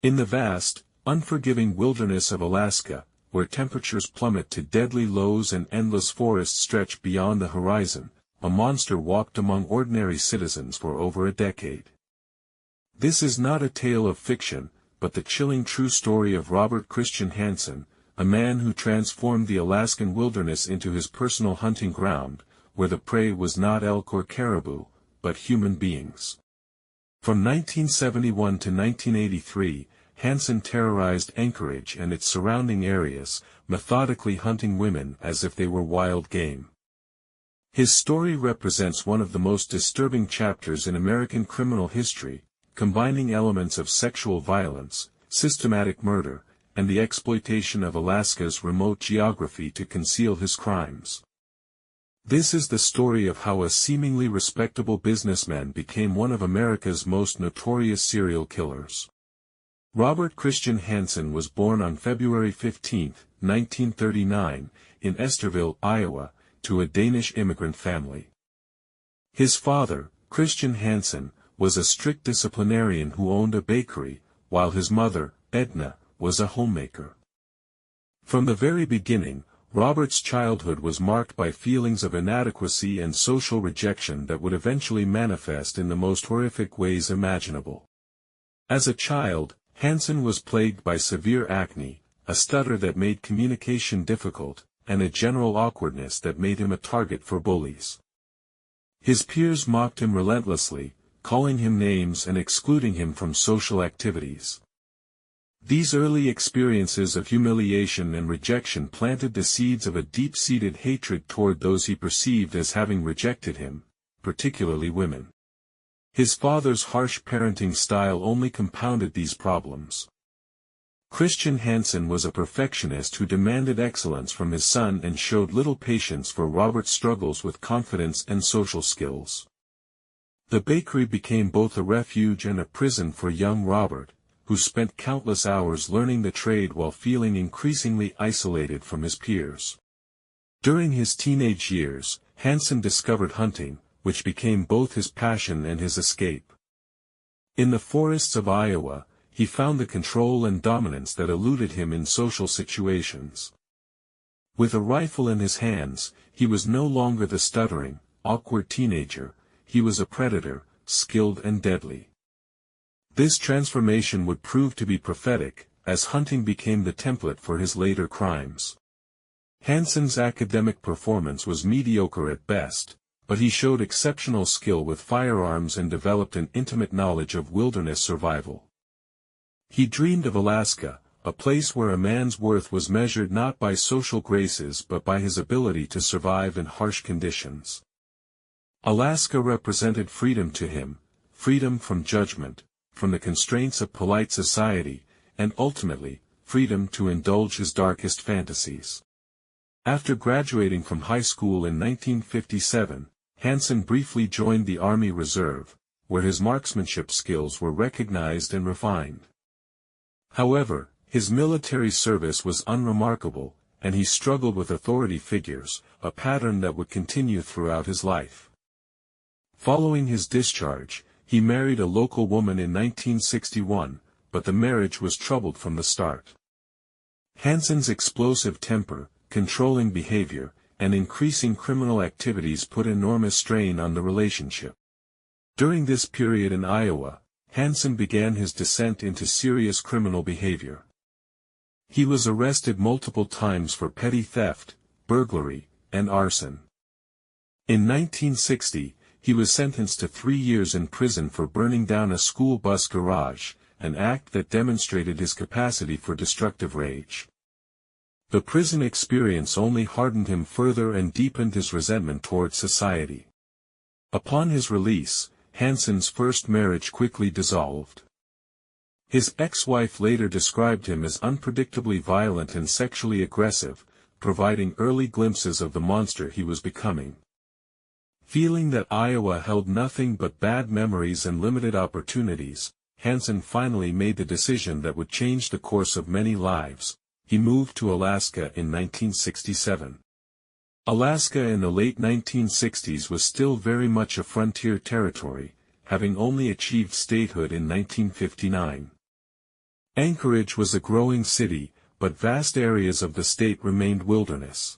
In the vast, unforgiving wilderness of Alaska, where temperatures plummet to deadly lows and endless forests stretch beyond the horizon, a monster walked among ordinary citizens for over a decade. This is not a tale of fiction, but the chilling true story of Robert Christian Hansen, a man who transformed the Alaskan wilderness into his personal hunting ground, where the prey was not elk or caribou, but human beings. From 1971 to 1983, Hansen terrorized Anchorage and its surrounding areas, methodically hunting women as if they were wild game. His story represents one of the most disturbing chapters in American criminal history, combining elements of sexual violence, systematic murder, and the exploitation of Alaska's remote geography to conceal his crimes. This is the story of how a seemingly respectable businessman became one of America's most notorious serial killers. Robert Christian Hansen was born on February 15, 1939, in Esterville, Iowa, to a Danish immigrant family. His father, Christian Hansen, was a strict disciplinarian who owned a bakery, while his mother, Edna, was a homemaker. From the very beginning, Robert's childhood was marked by feelings of inadequacy and social rejection that would eventually manifest in the most horrific ways imaginable. As a child, Hansen was plagued by severe acne, a stutter that made communication difficult, and a general awkwardness that made him a target for bullies. His peers mocked him relentlessly, calling him names and excluding him from social activities. These early experiences of humiliation and rejection planted the seeds of a deep-seated hatred toward those he perceived as having rejected him, particularly women. His father's harsh parenting style only compounded these problems. Christian Hansen was a perfectionist who demanded excellence from his son and showed little patience for Robert's struggles with confidence and social skills. The bakery became both a refuge and a prison for young Robert, who spent countless hours learning the trade while feeling increasingly isolated from his peers. During his teenage years, Hansen discovered hunting, which became both his passion and his escape. In the forests of Iowa, he found the control and dominance that eluded him in social situations. With a rifle in his hands, he was no longer the stuttering, awkward teenager, he was a predator, skilled and deadly. This transformation would prove to be prophetic, as hunting became the template for his later crimes. Hansen's academic performance was mediocre at best, but he showed exceptional skill with firearms and developed an intimate knowledge of wilderness survival. He dreamed of Alaska, a place where a man's worth was measured not by social graces but by his ability to survive in harsh conditions. Alaska represented freedom to him, freedom from judgment, from the constraints of polite society, and ultimately, freedom to indulge his darkest fantasies. After graduating from high school in 1957, Hansen briefly joined the Army Reserve, where his marksmanship skills were recognized and refined. However, his military service was unremarkable, and he struggled with authority figures, a pattern that would continue throughout his life. Following his discharge, he married a local woman in 1961, but the marriage was troubled from the start. Hansen's explosive temper, controlling behavior, and increasing criminal activities put enormous strain on the relationship. During this period in Iowa, Hansen began his descent into serious criminal behavior. He was arrested multiple times for petty theft, burglary, and arson. In 1960, he was sentenced to 3 years in prison for burning down a school bus garage, an act that demonstrated his capacity for destructive rage. The prison experience only hardened him further and deepened his resentment towards society. Upon his release, Hansen's first marriage quickly dissolved. His ex-wife later described him as unpredictably violent and sexually aggressive, providing early glimpses of the monster he was becoming. Feeling that Iowa held nothing but bad memories and limited opportunities, Hansen finally made the decision that would change the course of many lives. He moved to Alaska in 1967. Alaska in the late 1960s was still very much a frontier territory, having only achieved statehood in 1959. Anchorage was a growing city, but vast areas of the state remained wilderness.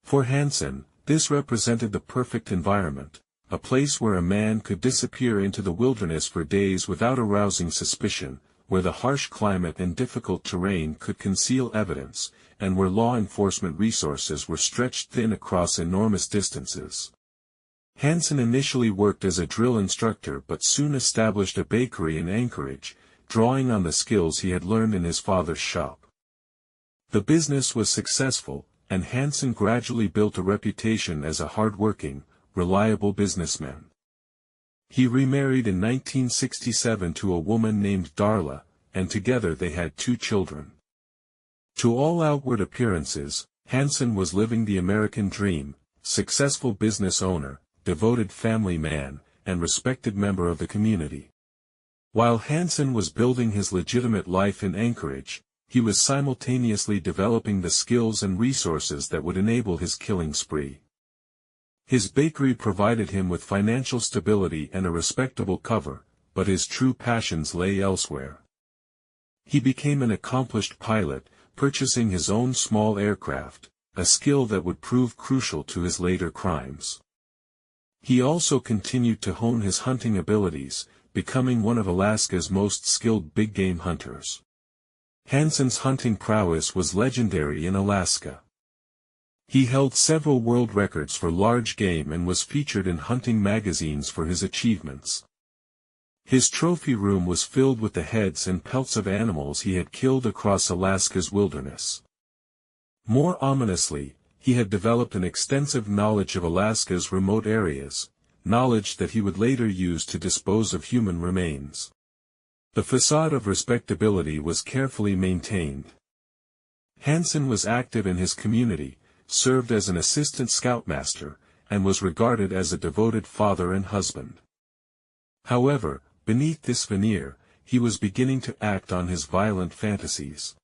For Hansen, this represented the perfect environment, a place where a man could disappear into the wilderness for days without arousing suspicion, where the harsh climate and difficult terrain could conceal evidence, and where law enforcement resources were stretched thin across enormous distances. Hansen initially worked as a drill instructor but soon established a bakery in Anchorage, drawing on the skills he had learned in his father's shop. The business was successful, and Hansen gradually built a reputation as a hard-working, reliable businessman. He remarried in 1967 to a woman named Darla, and together they had 2 children. To all outward appearances, Hansen was living the American dream, successful business owner, devoted family man, and respected member of the community. While Hansen was building his legitimate life in Anchorage, he was simultaneously developing the skills and resources that would enable his killing spree. His bakery provided him with financial stability and a respectable cover, but his true passions lay elsewhere. He became an accomplished pilot, purchasing his own small aircraft, a skill that would prove crucial to his later crimes. He also continued to hone his hunting abilities, becoming one of Alaska's most skilled big-game hunters. Hansen's hunting prowess was legendary in Alaska. He held several world records for large game and was featured in hunting magazines for his achievements. His trophy room was filled with the heads and pelts of animals he had killed across Alaska's wilderness. More ominously, he had developed an extensive knowledge of Alaska's remote areas, knowledge that he would later use to dispose of human remains. The facade of respectability was carefully maintained. Hansen was active in his community, served as an assistant scoutmaster, and was regarded as a devoted father and husband. However, beneath this veneer, he was beginning to act on his violent fantasies.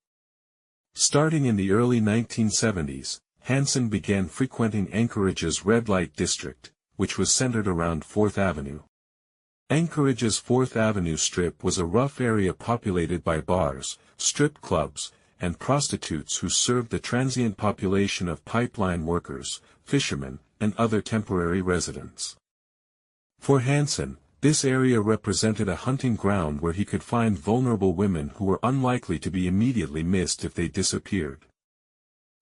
Starting in the early 1970s, Hansen began frequenting Anchorage's red light district, which was centered around 4th Avenue. Anchorage's 4th Avenue Strip was a rough area populated by bars, strip clubs, and prostitutes who served the transient population of pipeline workers, fishermen, and other temporary residents. For Hansen, this area represented a hunting ground where he could find vulnerable women who were unlikely to be immediately missed if they disappeared.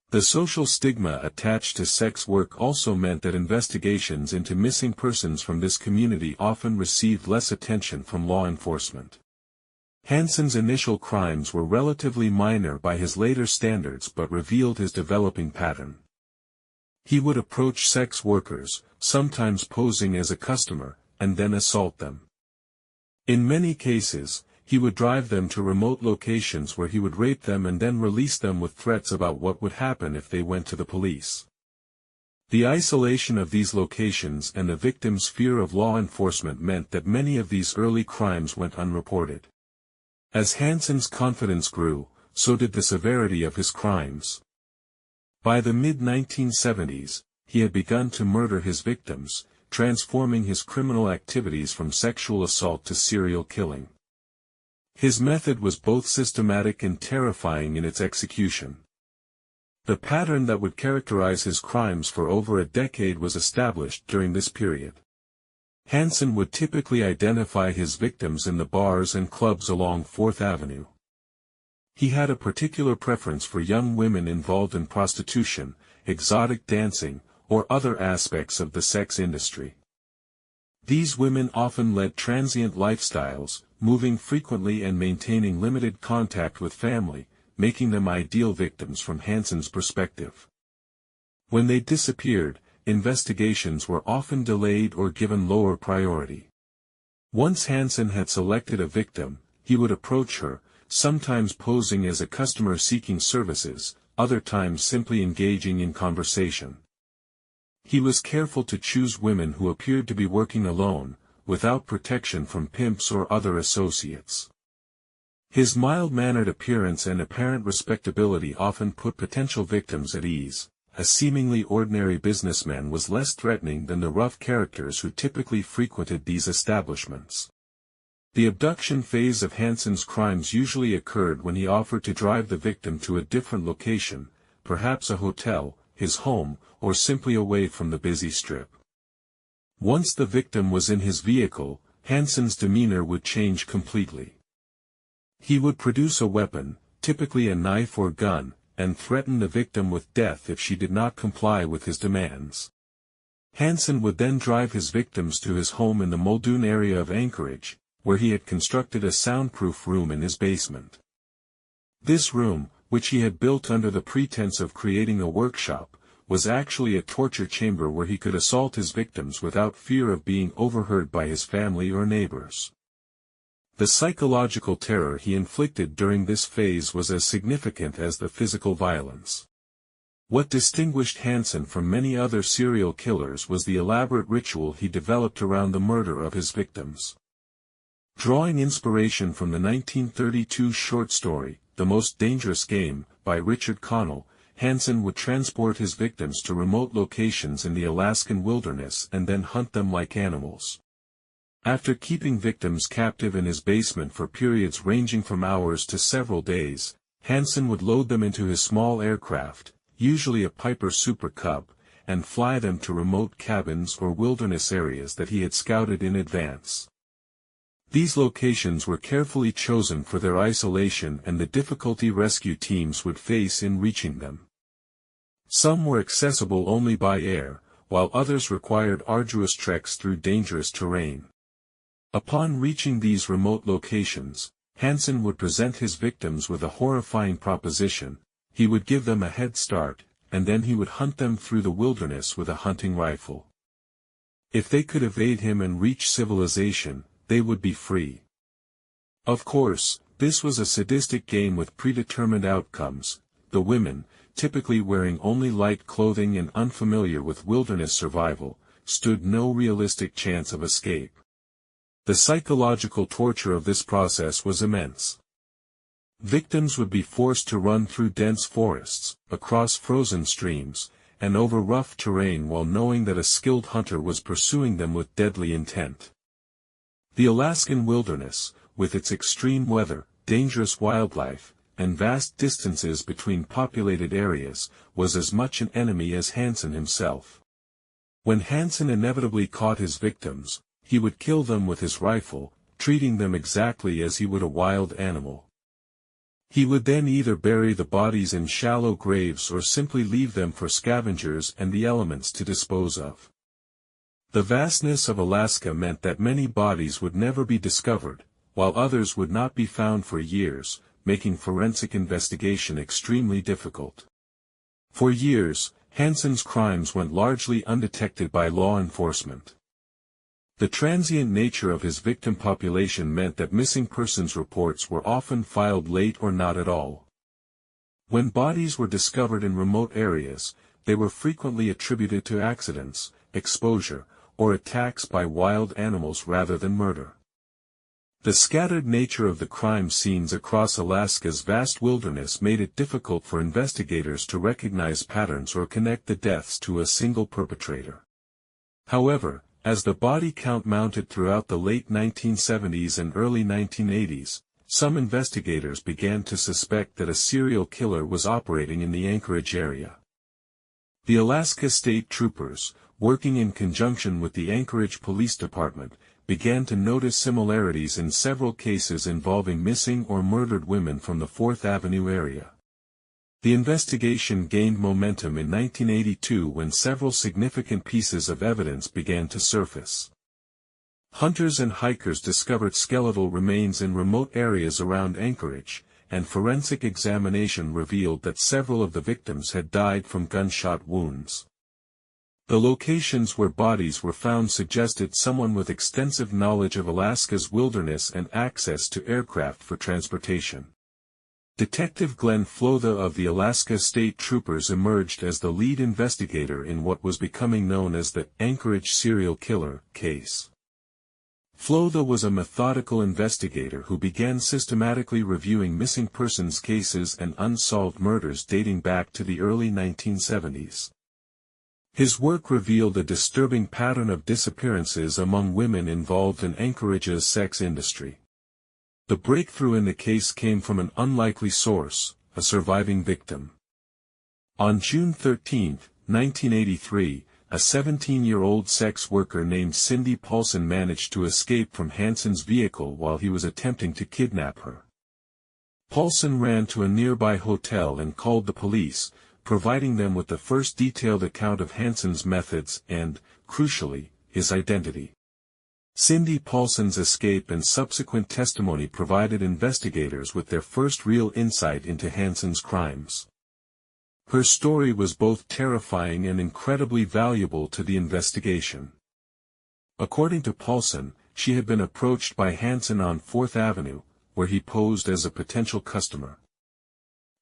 The social stigma attached to sex work also meant that investigations into missing persons from this community often received less attention from law enforcement. Hansen's initial crimes were relatively minor by his later standards but revealed his developing pattern. He would approach sex workers, sometimes posing as a customer, and then assault them. In many cases, he would drive them to remote locations where he would rape them and then release them with threats about what would happen if they went to the police. The isolation of these locations and the victim's fear of law enforcement meant that many of these early crimes went unreported. As Hansen's confidence grew, so did the severity of his crimes. By the mid-1970s, he had begun to murder his victims, transforming his criminal activities from sexual assault to serial killing. His method was both systematic and terrifying in its execution. The pattern that would characterize his crimes for over a decade was established during this period. Hansen would typically identify his victims in the bars and clubs along 4th Avenue. He had a particular preference for young women involved in prostitution, exotic dancing, or other aspects of the sex industry. These women often led transient lifestyles, moving frequently and maintaining limited contact with family, making them ideal victims from Hansen's perspective. When they disappeared, investigations were often delayed or given lower priority. Once Hansen had selected a victim, he would approach her, sometimes posing as a customer seeking services, other times simply engaging in conversation. He was careful to choose women who appeared to be working alone, without protection from pimps or other associates. His mild-mannered appearance and apparent respectability often put potential victims at ease. A seemingly ordinary businessman was less threatening than the rough characters who typically frequented these establishments. The abduction phase of Hansen's crimes usually occurred when he offered to drive the victim to a different location, perhaps a hotel, his home, or simply away from the busy strip. Once the victim was in his vehicle, Hansen's demeanor would change completely. He would produce a weapon, typically a knife or gun, and threaten the victim with death if she did not comply with his demands. Hansen would then drive his victims to his home in the Muldoon area of Anchorage, where he had constructed a soundproof room in his basement. This room, which he had built under the pretense of creating a workshop, was actually a torture chamber where he could assault his victims without fear of being overheard by his family or neighbors. The psychological terror he inflicted during this phase was as significant as the physical violence. What distinguished Hansen from many other serial killers was the elaborate ritual he developed around the murder of his victims. Drawing inspiration from the 1932 short story, The Most Dangerous Game, by Richard Connell, Hansen would transport his victims to remote locations in the Alaskan wilderness and then hunt them like animals. After keeping victims captive in his basement for periods ranging from hours to several days, Hansen would load them into his small aircraft, usually a Piper Super Cub, and fly them to remote cabins or wilderness areas that he had scouted in advance. These locations were carefully chosen for their isolation and the difficulty rescue teams would face in reaching them. Some were accessible only by air, while others required arduous treks through dangerous terrain. Upon reaching these remote locations, Hansen would present his victims with a horrifying proposition: he would give them a head start, and then he would hunt them through the wilderness with a hunting rifle. If they could evade him and reach civilization, they would be free. Of course, this was a sadistic game with predetermined outcomes. The women, typically wearing only light clothing and unfamiliar with wilderness survival, stood no realistic chance of escape. The psychological torture of this process was immense. Victims would be forced to run through dense forests, across frozen streams, and over rough terrain while knowing that a skilled hunter was pursuing them with deadly intent. The Alaskan wilderness, with its extreme weather, dangerous wildlife, and vast distances between populated areas, was as much an enemy as Hansen himself. When Hansen inevitably caught his victims, he would kill them with his rifle, treating them exactly as he would a wild animal. He would then either bury the bodies in shallow graves or simply leave them for scavengers and the elements to dispose of. The vastness of Alaska meant that many bodies would never be discovered, while others would not be found for years, making forensic investigation extremely difficult. For years, Hansen's crimes went largely undetected by law enforcement. The transient nature of his victim population meant that missing persons reports were often filed late or not at all. When bodies were discovered in remote areas, they were frequently attributed to accidents, exposure, or attacks by wild animals rather than murder. The scattered nature of the crime scenes across Alaska's vast wilderness made it difficult for investigators to recognize patterns or connect the deaths to a single perpetrator. However, as the body count mounted throughout the late 1970s and early 1980s, some investigators began to suspect that a serial killer was operating in the Anchorage area. The Alaska State Troopers, working in conjunction with the Anchorage Police Department, began to notice similarities in several cases involving missing or murdered women from the 4th Avenue area. The investigation gained momentum in 1982 when several significant pieces of evidence began to surface. Hunters and hikers discovered skeletal remains in remote areas around Anchorage, and forensic examination revealed that several of the victims had died from gunshot wounds. The locations where bodies were found suggested someone with extensive knowledge of Alaska's wilderness and access to aircraft for transportation. Detective Glenn Flotha of the Alaska State Troopers emerged as the lead investigator in what was becoming known as the Anchorage serial killer case. Flotha was a methodical investigator who began systematically reviewing missing persons cases and unsolved murders dating back to the early 1970s. His work revealed a disturbing pattern of disappearances among women involved in Anchorage's sex industry. The breakthrough in the case came from an unlikely source, a surviving victim. On June 13, 1983, a 17-year-old sex worker named Cindy Paulson managed to escape from Hansen's vehicle while he was attempting to kidnap her. Paulson ran to a nearby hotel and called the police, providing them with the first detailed account of Hansen's methods and, crucially, his identity. Cindy Paulson's escape and subsequent testimony provided investigators with their first real insight into Hansen's crimes. Her story was both terrifying and incredibly valuable to the investigation. According to Paulson, she had been approached by Hansen on 4th Avenue, where he posed as a potential customer.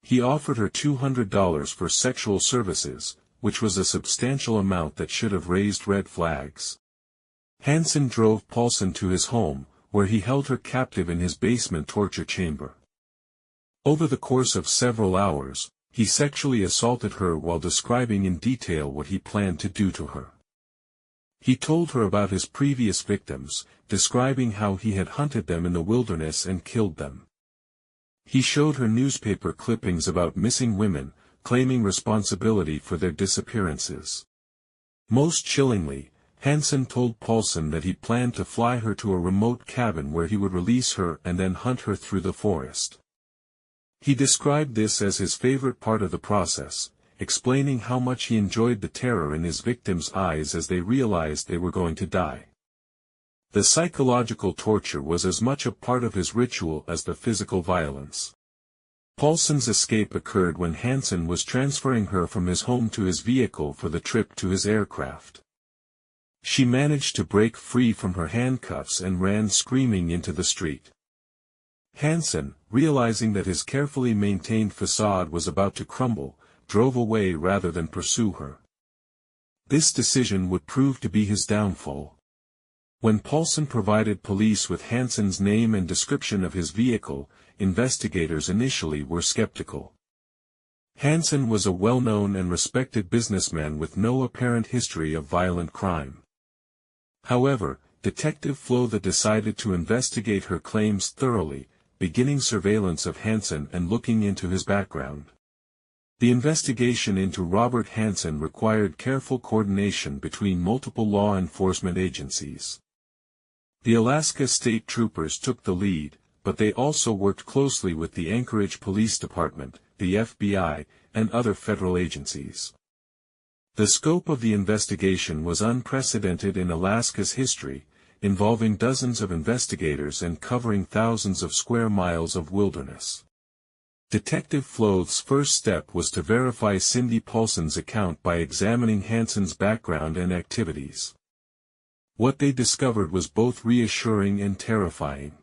He offered her $200 for sexual services, which was a substantial amount that should have raised red flags. Hansen drove Paulson to his home, where he held her captive in his basement torture chamber. Over the course of several hours, he sexually assaulted her while describing in detail what he planned to do to her. He told her about his previous victims, describing how he had hunted them in the wilderness and killed them. He showed her newspaper clippings about missing women, claiming responsibility for their disappearances. Most chillingly, Hansen told Paulson that he planned to fly her to a remote cabin where he would release her and then hunt her through the forest. He described this as his favorite part of the process, explaining how much he enjoyed the terror in his victims' eyes as they realized they were going to die. The psychological torture was as much a part of his ritual as the physical violence. Paulson's escape occurred when Hansen was transferring her from his home to his vehicle for the trip to his aircraft. She managed to break free from her handcuffs and ran screaming into the street. Hansen, realizing that his carefully maintained facade was about to crumble, drove away rather than pursue her. This decision would prove to be his downfall. When Paulson provided police with Hansen's name and description of his vehicle, investigators initially were skeptical. Hansen was a well-known and respected businessman with no apparent history of violent crime. However, Detective Flotha decided to investigate her claims thoroughly, beginning surveillance of Hansen and looking into his background. The investigation into Robert Hansen required careful coordination between multiple law enforcement agencies. The Alaska State Troopers took the lead, but they also worked closely with the Anchorage Police Department, the FBI, and other federal agencies. The scope of the investigation was unprecedented in Alaska's history, involving dozens of investigators and covering thousands of square miles of wilderness. Detective Flotha's first step was to verify Cindy Paulson's account by examining Hansen's background and activities. What they discovered was both reassuring and terrifying.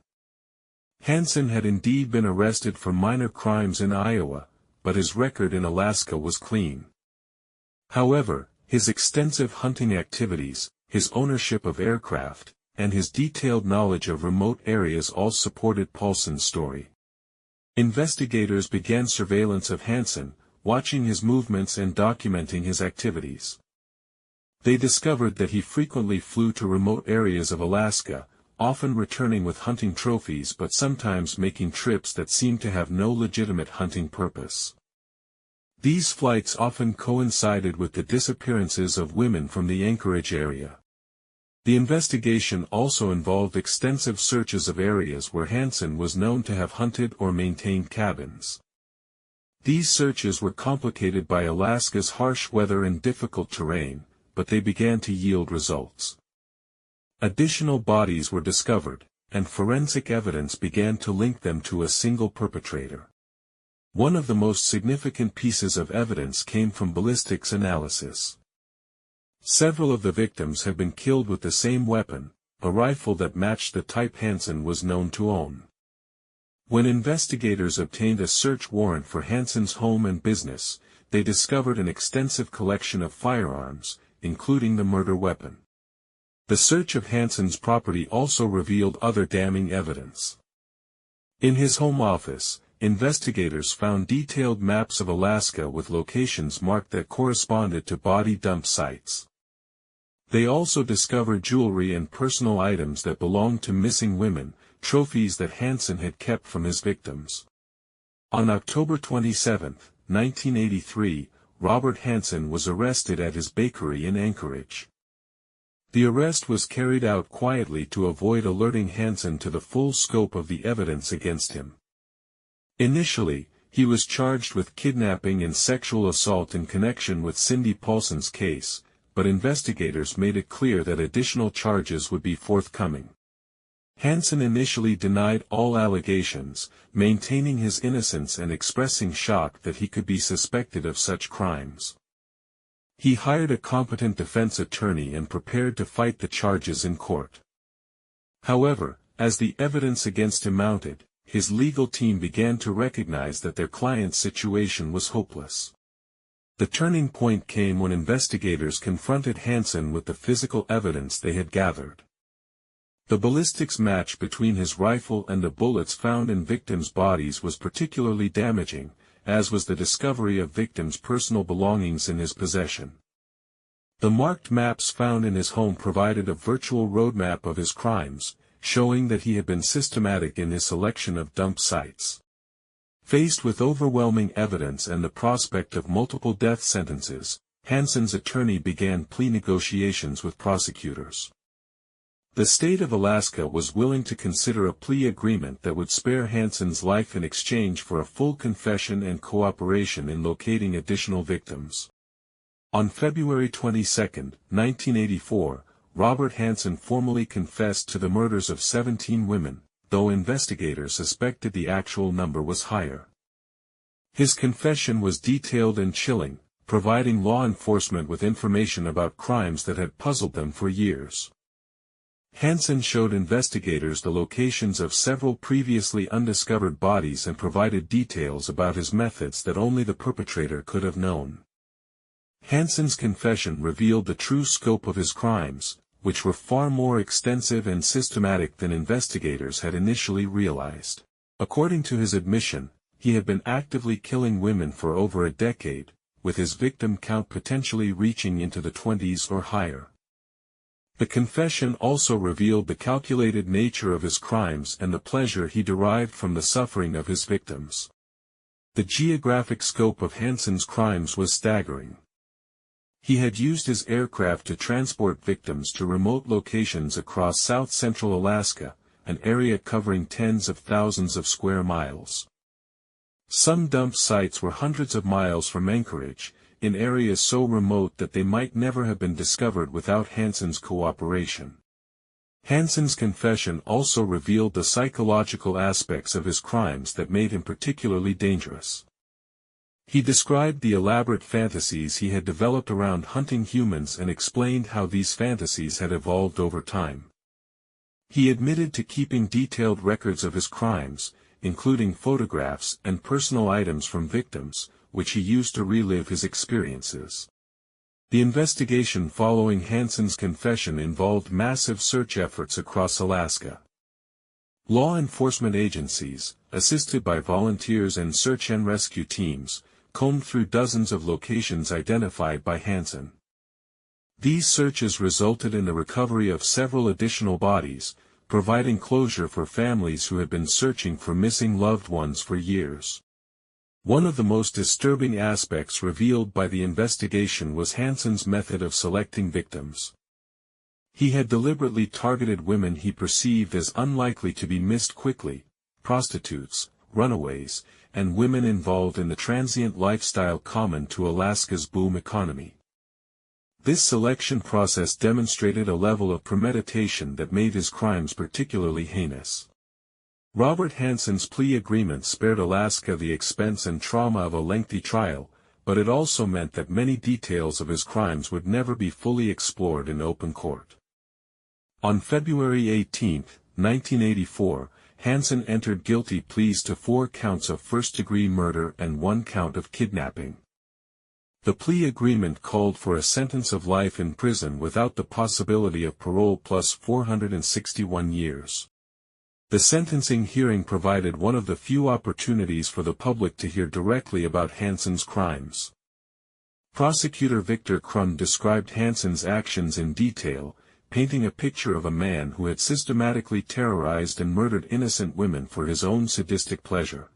Hansen had indeed been arrested for minor crimes in Iowa, but his record in Alaska was clean. However, his extensive hunting activities, his ownership of aircraft, and his detailed knowledge of remote areas all supported Paulson's story. Investigators began surveillance of Hansen, watching his movements and documenting his activities. They discovered that he frequently flew to remote areas of Alaska, often returning with hunting trophies but sometimes making trips that seemed to have no legitimate hunting purpose. These flights often coincided with the disappearances of women from the Anchorage area. The investigation also involved extensive searches of areas where Hansen was known to have hunted or maintained cabins. These searches were complicated by Alaska's harsh weather and difficult terrain, but they began to yield results. Additional bodies were discovered, and forensic evidence began to link them to a single perpetrator. One of the most significant pieces of evidence came from ballistics analysis. Several of the victims had been killed with the same weapon, a rifle that matched the type Hansen was known to own. When investigators obtained a search warrant for Hansen's home and business, they discovered an extensive collection of firearms, including the murder weapon. The search of Hansen's property also revealed other damning evidence. In his home office, investigators found detailed maps of Alaska with locations marked that corresponded to body dump sites. They also discovered jewelry and personal items that belonged to missing women, trophies that Hansen had kept from his victims. On October 27, 1983, Robert Hansen was arrested at his bakery in Anchorage. The arrest was carried out quietly to avoid alerting Hansen to the full scope of the evidence against him. Initially, he was charged with kidnapping and sexual assault in connection with Cindy Paulson's case, but investigators made it clear that additional charges would be forthcoming. Hansen initially denied all allegations, maintaining his innocence and expressing shock that he could be suspected of such crimes. He hired a competent defense attorney and prepared to fight the charges in court. However, as the evidence against him mounted, his legal team began to recognize that their client's situation was hopeless. The turning point came when investigators confronted Hansen with the physical evidence they had gathered. The ballistics match between his rifle and the bullets found in victims' bodies was particularly damaging, as was the discovery of victims' personal belongings in his possession. The marked maps found in his home provided a virtual roadmap of his crimes, showing that he had been systematic in his selection of dump sites. Faced with overwhelming evidence and the prospect of multiple death sentences, Hansen's attorney began plea negotiations with prosecutors. The state of Alaska was willing to consider a plea agreement that would spare Hansen's life in exchange for a full confession and cooperation in locating additional victims. On February 22, 1984, Robert Hansen formally confessed to the murders of 17 women, though investigators suspected the actual number was higher. His confession was detailed and chilling, providing law enforcement with information about crimes that had puzzled them for years. Hansen showed investigators the locations of several previously undiscovered bodies and provided details about his methods that only the perpetrator could have known. Hansen's confession revealed the true scope of his crimes, which were far more extensive and systematic than investigators had initially realized. According to his admission, he had been actively killing women for over a decade, with his victim count potentially reaching into the 20s or higher. The confession also revealed the calculated nature of his crimes and the pleasure he derived from the suffering of his victims. The geographic scope of Hansen's crimes was staggering. He had used his aircraft to transport victims to remote locations across south-central Alaska, an area covering tens of thousands of square miles. Some dump sites were hundreds of miles from Anchorage, in areas so remote that they might never have been discovered without Hansen's cooperation. Hansen's confession also revealed the psychological aspects of his crimes that made him particularly dangerous. He described the elaborate fantasies he had developed around hunting humans and explained how these fantasies had evolved over time. He admitted to keeping detailed records of his crimes, including photographs and personal items from victims, which he used to relive his experiences. The investigation following Hansen's confession involved massive search efforts across Alaska. Law enforcement agencies, assisted by volunteers and search and rescue teams, combed through dozens of locations identified by Hansen. These searches resulted in the recovery of several additional bodies, providing closure for families who had been searching for missing loved ones for years. One of the most disturbing aspects revealed by the investigation was Hansen's method of selecting victims. He had deliberately targeted women he perceived as unlikely to be missed quickly, prostitutes, runaways, and women involved in the transient lifestyle common to Alaska's boom economy. This selection process demonstrated a level of premeditation that made his crimes particularly heinous. Robert Hansen's plea agreement spared Alaska the expense and trauma of a lengthy trial, but it also meant that many details of his crimes would never be fully explored in open court. On February 18, 1984, Hansen entered guilty pleas to 4 counts of first-degree murder and 1 count of kidnapping. The plea agreement called for a sentence of life in prison without the possibility of parole plus 461 years. The sentencing hearing provided one of the few opportunities for the public to hear directly about Hansen's crimes. Prosecutor Victor Crum described Hansen's actions in detail, painting a picture of a man who had systematically terrorized and murdered innocent women for his own sadistic pleasure.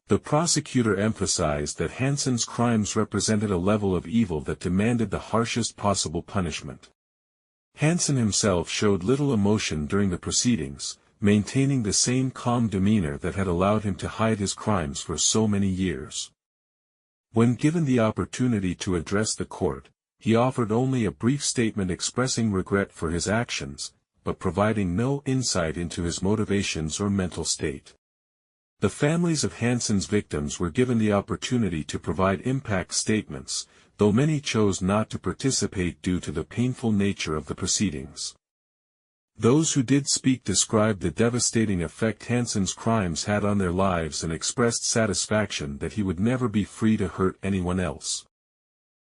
The prosecutor emphasized that Hansen's crimes represented a level of evil that demanded the harshest possible punishment. Hansen himself showed little emotion during the proceedings, maintaining the same calm demeanor that had allowed him to hide his crimes for so many years. When given the opportunity to address the court, he offered only a brief statement expressing regret for his actions, but providing no insight into his motivations or mental state. The families of Hansen's victims were given the opportunity to provide impact statements, though many chose not to participate due to the painful nature of the proceedings. Those who did speak described the devastating effect Hansen's crimes had on their lives and expressed satisfaction that he would never be free to hurt anyone else.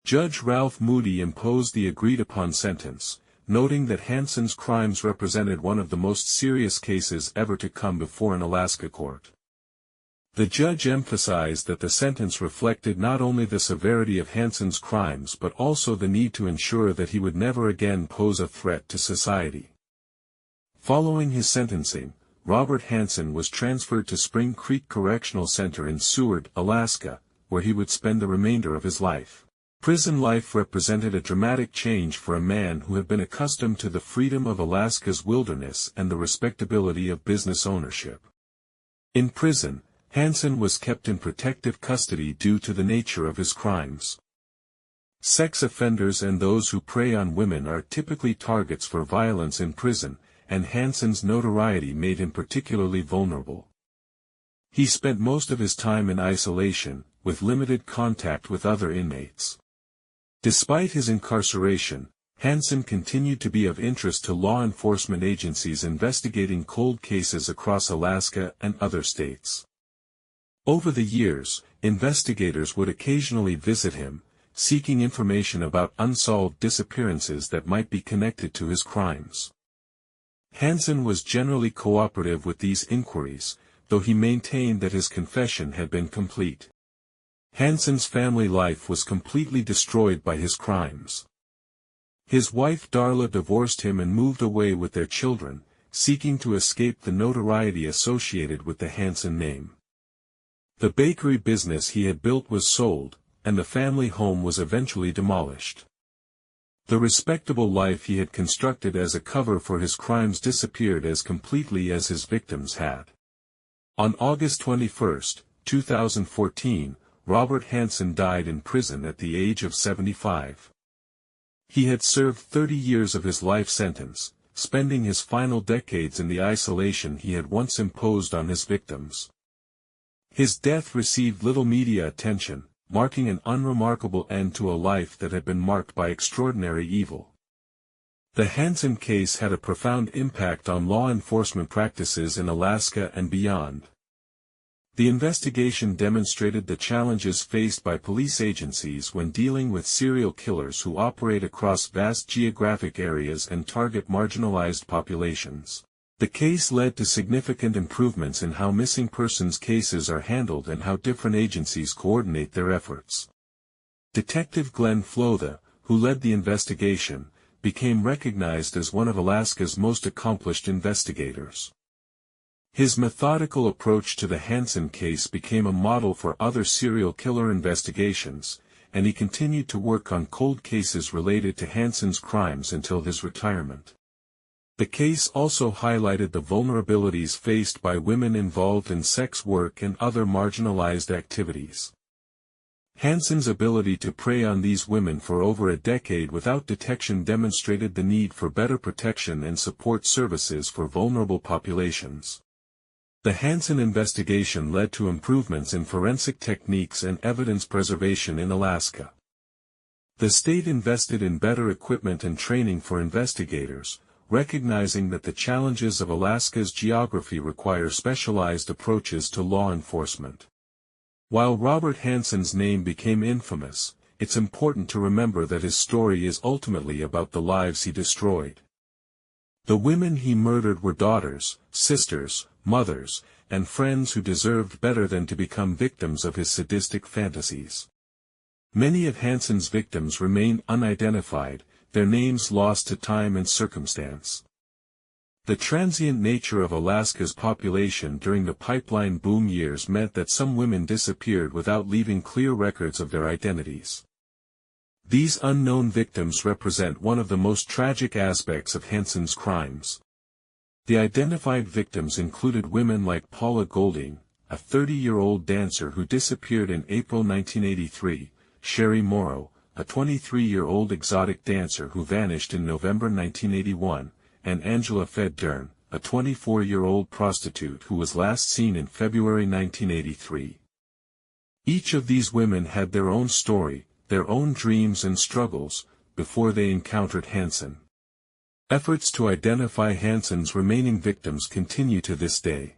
Judge Ralph Moody imposed the agreed-upon sentence, noting that Hansen's crimes represented one of the most serious cases ever to come before an Alaska court. The judge emphasized that the sentence reflected not only the severity of Hansen's crimes but also the need to ensure that he would never again pose a threat to society. Following his sentencing, Robert Hansen was transferred to Spring Creek Correctional Center in Seward, Alaska, where he would spend the remainder of his life. Prison life represented a dramatic change for a man who had been accustomed to the freedom of Alaska's wilderness and the respectability of business ownership. In prison, Hansen was kept in protective custody due to the nature of his crimes. Sex offenders and those who prey on women are typically targets for violence in prison, and Hansen's notoriety made him particularly vulnerable. He spent most of his time in isolation, with limited contact with other inmates. Despite his incarceration, Hansen continued to be of interest to law enforcement agencies investigating cold cases across Alaska and other states. Over the years, investigators would occasionally visit him, seeking information about unsolved disappearances that might be connected to his crimes. Hansen was generally cooperative with these inquiries, though he maintained that his confession had been complete. Hansen's family life was completely destroyed by his crimes. His wife Darla divorced him and moved away with their children, seeking to escape the notoriety associated with the Hansen name. The bakery business he had built was sold, and the family home was eventually demolished. The respectable life he had constructed as a cover for his crimes disappeared as completely as his victims had. On August 21, 2014, Robert Hansen died in prison at the age of 75. He had served 30 years of his life sentence, spending his final decades in the isolation he had once imposed on his victims. His death received little media attention, marking an unremarkable end to a life that had been marked by extraordinary evil. The Hansen case had a profound impact on law enforcement practices in Alaska and beyond. The investigation demonstrated the challenges faced by police agencies when dealing with serial killers who operate across vast geographic areas and target marginalized populations. The case led to significant improvements in how missing persons cases are handled and how different agencies coordinate their efforts. Detective Glenn Flotha, who led the investigation, became recognized as one of Alaska's most accomplished investigators. His methodical approach to the Hansen case became a model for other serial killer investigations, and he continued to work on cold cases related to Hansen's crimes until his retirement. The case also highlighted the vulnerabilities faced by women involved in sex work and other marginalized activities. Hansen's ability to prey on these women for over a decade without detection demonstrated the need for better protection and support services for vulnerable populations. The Hansen investigation led to improvements in forensic techniques and evidence preservation in Alaska. The state invested in better equipment and training for investigators, recognizing that the challenges of Alaska's geography require specialized approaches to law enforcement. While Robert Hansen's name became infamous, it's important to remember that his story is ultimately about the lives he destroyed. The women he murdered were daughters, sisters, mothers, and friends who deserved better than to become victims of his sadistic fantasies. Many of Hansen's victims remain unidentified, their names lost to time and circumstance. The transient nature of Alaska's population during the pipeline boom years meant that some women disappeared without leaving clear records of their identities. These unknown victims represent one of the most tragic aspects of Hansen's crimes. The identified victims included women like Paula Golding, a 30-year-old dancer who disappeared in April 1983, Sherry Morrow, a 23-year-old exotic dancer who vanished in November 1981, and Angela Fed-Dern, a 24-year-old prostitute who was last seen in February 1983. Each of these women had their own story, their own dreams and struggles, before they encountered Hansen. Efforts to identify Hansen's remaining victims continue to this day.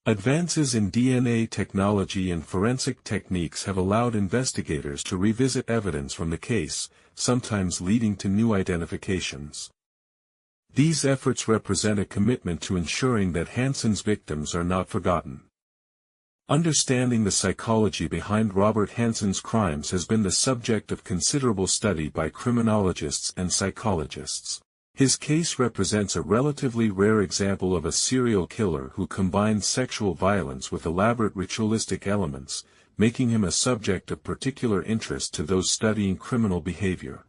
Advances in DNA technology and forensic techniques have allowed investigators to revisit evidence from the case, sometimes leading to new identifications. These efforts represent a commitment to ensuring that Hansen's victims are not forgotten. Understanding the psychology behind Robert Hansen's crimes has been the subject of considerable study by criminologists and psychologists. His case represents a relatively rare example of a serial killer who combines sexual violence with elaborate ritualistic elements, making him a subject of particular interest to those studying criminal behavior.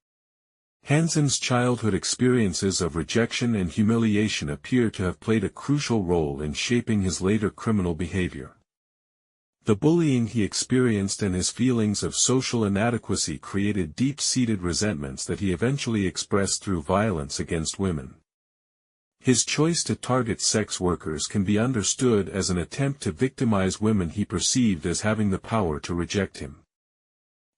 Hansen's childhood experiences of rejection and humiliation appear to have played a crucial role in shaping his later criminal behavior. The bullying he experienced and his feelings of social inadequacy created deep-seated resentments that he eventually expressed through violence against women. His choice to target sex workers can be understood as an attempt to victimize women he perceived as having the power to reject him.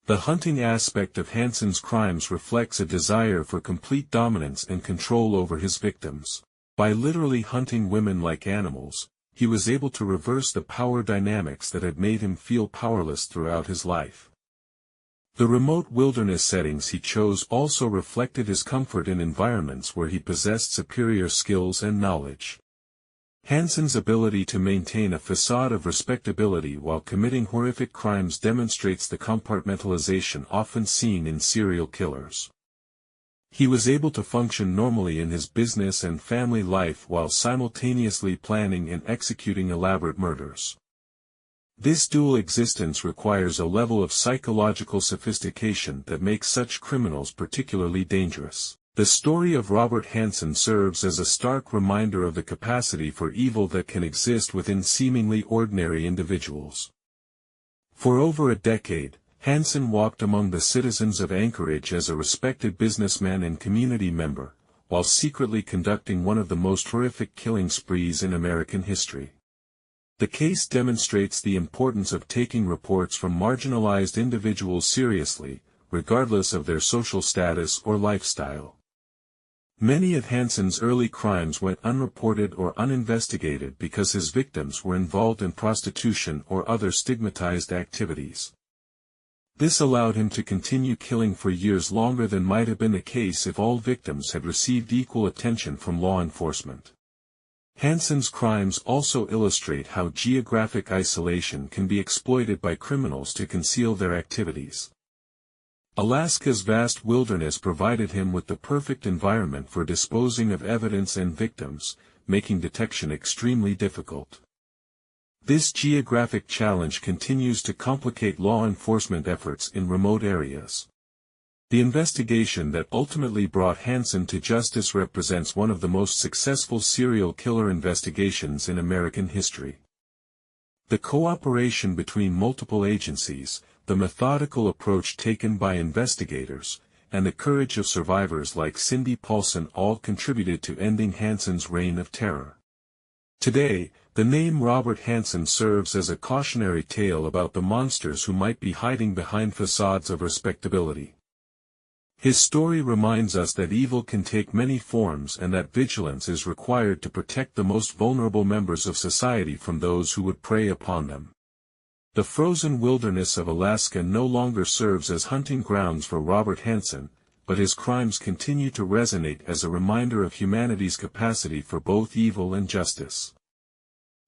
The hunting aspect of Hansen's crimes reflects a desire for complete dominance and control over his victims. By literally hunting women like animals, he was able to reverse the power dynamics that had made him feel powerless throughout his life. The remote wilderness settings he chose also reflected his comfort in environments where he possessed superior skills and knowledge. Hansen's ability to maintain a facade of respectability while committing horrific crimes demonstrates the compartmentalization often seen in serial killers. He was able to function normally in his business and family life while simultaneously planning and executing elaborate murders. This dual existence requires a level of psychological sophistication that makes such criminals particularly dangerous. The story of Robert Hansen serves as a stark reminder of the capacity for evil that can exist within seemingly ordinary individuals. For over a decade, Hansen walked among the citizens of Anchorage as a respected businessman and community member, while secretly conducting one of the most horrific killing sprees in American history. The case demonstrates the importance of taking reports from marginalized individuals seriously, regardless of their social status or lifestyle. Many of Hansen's early crimes went unreported or uninvestigated because his victims were involved in prostitution or other stigmatized activities. This allowed him to continue killing for years longer than might have been the case if all victims had received equal attention from law enforcement. Hansen's crimes also illustrate how geographic isolation can be exploited by criminals to conceal their activities. Alaska's vast wilderness provided him with the perfect environment for disposing of evidence and victims, making detection extremely difficult. This geographic challenge continues to complicate law enforcement efforts in remote areas. The investigation that ultimately brought Hansen to justice represents one of the most successful serial killer investigations in American history. The cooperation between multiple agencies, the methodical approach taken by investigators, and the courage of survivors like Cindy Paulson all contributed to ending Hansen's reign of terror. Today, the name Robert Hansen serves as a cautionary tale about the monsters who might be hiding behind facades of respectability. His story reminds us that evil can take many forms and that vigilance is required to protect the most vulnerable members of society from those who would prey upon them. The frozen wilderness of Alaska no longer serves as hunting grounds for Robert Hansen, but his crimes continue to resonate as a reminder of humanity's capacity for both evil and justice.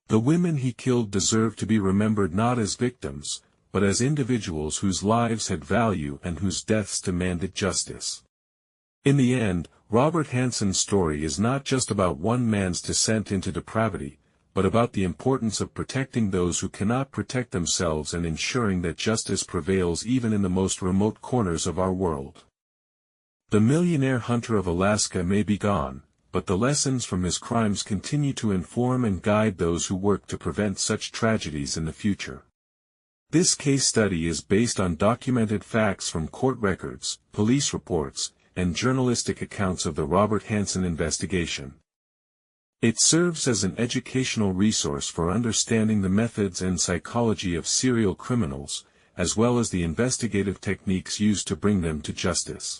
The women he killed deserve to be remembered not as victims, but as individuals whose lives had value and whose deaths demanded justice. In the end, Robert Hansen's story is not just about one man's descent into depravity, but about the importance of protecting those who cannot protect themselves and ensuring that justice prevails even in the most remote corners of our world. The millionaire hunter of Alaska may be gone, but the lessons from his crimes continue to inform and guide those who work to prevent such tragedies in the future. This case study is based on documented facts from court records, police reports, and journalistic accounts of the Robert Hansen investigation. It serves as an educational resource for understanding the methods and psychology of serial criminals, as well as the investigative techniques used to bring them to justice.